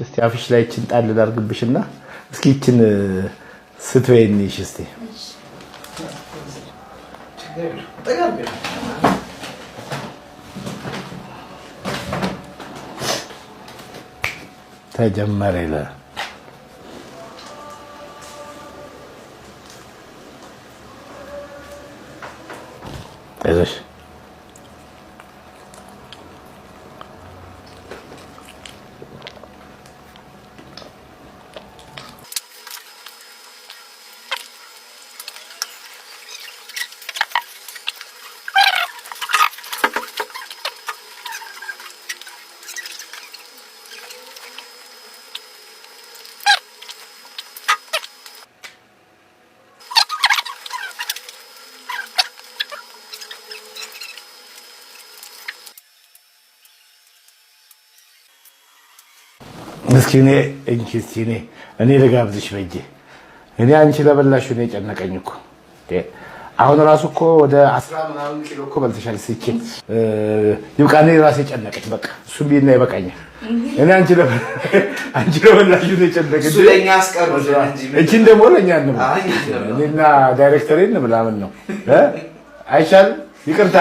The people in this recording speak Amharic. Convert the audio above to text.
እስቲ አፍሽ ላይ እቺን ጣል ላድርግብሽና እስኪ እቺን ስትወይንሽ እስቲ ተጀመረ ይላል አይዞሽ ምስኪኔ እንኪስቲኔ እኔ ልጋብዝሽ በጄ እኔ አንቺ ለበላሽው ነው የጨነቀኝ እኮ አሁን ራሱ እኮ ወደ 10 ምናምን ኪሎ እኮ በልተሻል ሲቺ ይብቃኔ ራሴ ጨነቀኝ በቃ እሱ ቢና ይበቃኛል እኔ አንቺ ለበላሽው ነው የጨነቀኝ እሱ ለኛ አስቀርብ እንጂ እቺን ደግሞ ለኛ ነው እኔና ዳይሬክተሬን ምናምን ነው አይሻል ይቅርታ